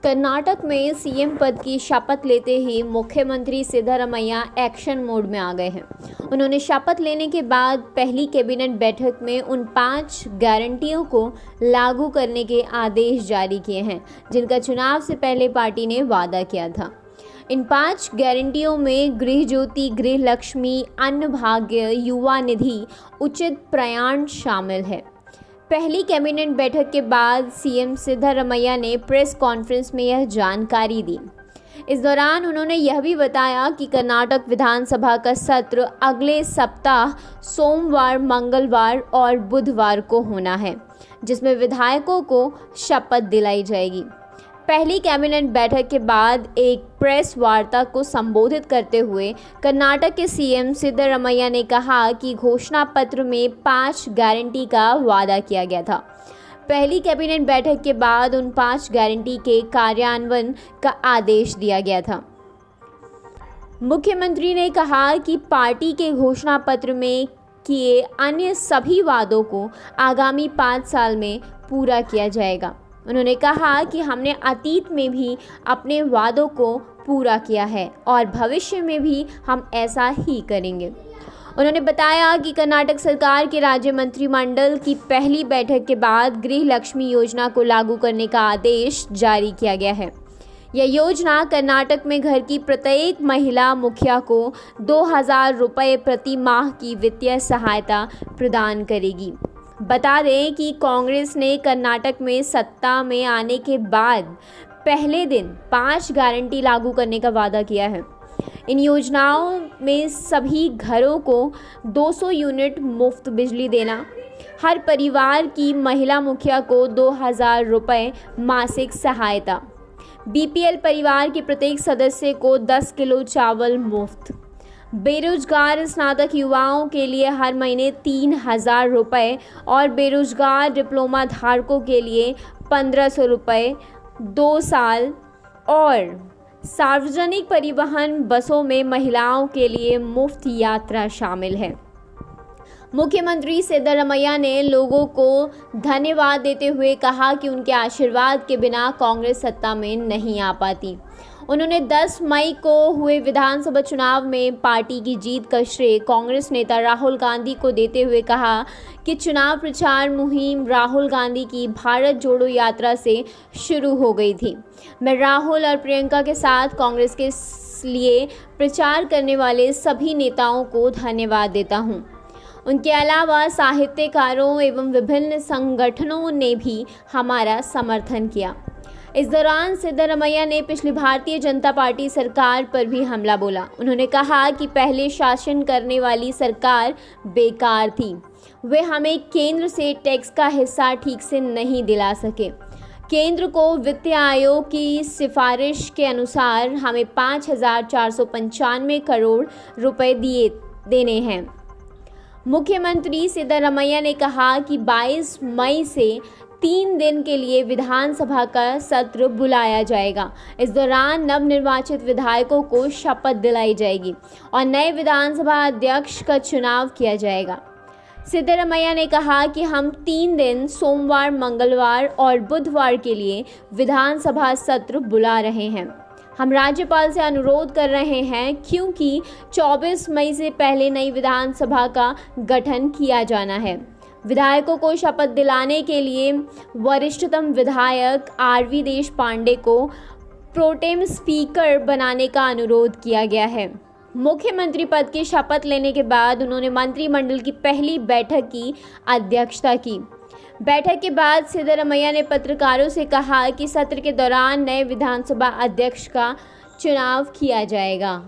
कर्नाटक में सीएम पद की शपथ लेते ही मुख्यमंत्री सिद्धरमैया एक्शन मोड में आ गए हैं। उन्होंने शपथ लेने के बाद पहली कैबिनेट बैठक में उन 5 गारंटियों को लागू करने के आदेश जारी किए हैं, जिनका चुनाव से पहले पार्टी ने वादा किया था। इन 5 गारंटियों में गृह ज्योति, गृह लक्ष्मी, अन्न भाग्य, युवा निधि, उचित प्रयाण शामिल है। पहली कैबिनेट बैठक के बाद सीएम सिद्धरमैया ने प्रेस कॉन्फ्रेंस में यह जानकारी दी। इस दौरान उन्होंने यह भी बताया कि कर्नाटक विधानसभा का सत्र अगले सप्ताह सोमवार, मंगलवार और बुधवार को होना है, जिसमें विधायकों को शपथ दिलाई जाएगी। पहली कैबिनेट बैठक के बाद एक प्रेस वार्ता को संबोधित करते हुए कर्नाटक के सीएम सिद्धरमैया ने कहा कि घोषणा पत्र में 5 गारंटी का वादा किया गया था। पहली कैबिनेट बैठक के बाद उन 5 गारंटी के कार्यान्वयन का आदेश दिया गया था। मुख्यमंत्री ने कहा कि पार्टी के घोषणा पत्र में किए अन्य सभी वादों को आगामी 5 साल में पूरा किया जाएगा। उन्होंने कहा कि हमने अतीत में भी अपने वादों को पूरा किया है और भविष्य में भी हम ऐसा ही करेंगे। उन्होंने बताया कि कर्नाटक सरकार के राज्य मंत्रिमंडल की पहली बैठक के बाद गृह लक्ष्मी योजना को लागू करने का आदेश जारी किया गया है। यह योजना कर्नाटक में घर की प्रत्येक महिला मुखिया को 2000 रुपये प्रति माह की वित्तीय सहायता प्रदान करेगी। बता दें कि कांग्रेस ने कर्नाटक में सत्ता में आने के बाद पहले दिन 5 गारंटी लागू करने का वादा किया है। इन योजनाओं में सभी घरों को 200 यूनिट मुफ्त बिजली देना, हर परिवार की महिला मुखिया को 2000 रुपये मासिक सहायता, बीपीएल परिवार के प्रत्येक सदस्य को 10 किलो चावल मुफ्त, बेरोजगार स्नातक युवाओं के लिए हर महीने 3000 रुपये और बेरोजगार डिप्लोमा धारकों के लिए 1500 रुपये 2 साल, और सार्वजनिक परिवहन बसों में महिलाओं के लिए मुफ्त यात्रा शामिल है। मुख्यमंत्री सिद्धरमैया ने लोगों को धन्यवाद देते हुए कहा कि उनके आशीर्वाद के बिना कांग्रेस सत्ता में नहीं आ पाती। उन्होंने 10 मई को हुए विधानसभा चुनाव में पार्टी की जीत का श्रेय कांग्रेस नेता राहुल गांधी को देते हुए कहा कि चुनाव प्रचार मुहिम राहुल गांधी की भारत जोड़ो यात्रा से शुरू हो गई थी। मैं राहुल और प्रियंका के साथ कांग्रेस के लिए प्रचार करने वाले सभी नेताओं को धन्यवाद देता हूं। उनके अलावा साहित्यकारों एवं विभिन्न संगठनों ने भी हमारा समर्थन किया। इस दौरान सिद्धरमैया ने पिछली भारतीय जनता पार्टी सरकार पर भी हमला बोला। उन्होंने कहा कि पहले शासन करने वाली सरकार बेकार थी। वे हमें केंद्र से टैक्स का हिस्सा ठीक से नहीं दिला सके। केंद्र को वित्त आयोग की सिफारिश के अनुसार हमें 5495 करोड़ रुपए देने हैं। मुख्यमंत्री सिद्धरमैया ने कहा कि 22 मई से 3 दिन के लिए विधानसभा का सत्र बुलाया जाएगा। इस दौरान नवनिर्वाचित विधायकों को शपथ दिलाई जाएगी और नए विधानसभा अध्यक्ष का चुनाव किया जाएगा। सिद्धरमैया ने कहा कि हम 3 दिन सोमवार, मंगलवार और बुधवार के लिए विधानसभा सत्र बुला रहे हैं। हम राज्यपाल से अनुरोध कर रहे हैं क्योंकि 24 मई से पहले नई विधानसभा का गठन किया जाना है। विधायकों को शपथ दिलाने के लिए वरिष्ठतम विधायक आरवी देशपांडे को प्रोटेम स्पीकर बनाने का अनुरोध किया गया है। मुख्यमंत्री पद की शपथ लेने के बाद उन्होंने मंत्रिमंडल की पहली बैठक की अध्यक्षता की। बैठक के बाद सिद्धरमैया ने पत्रकारों से कहा कि सत्र के दौरान नए विधानसभा अध्यक्ष का चुनाव किया जाएगा।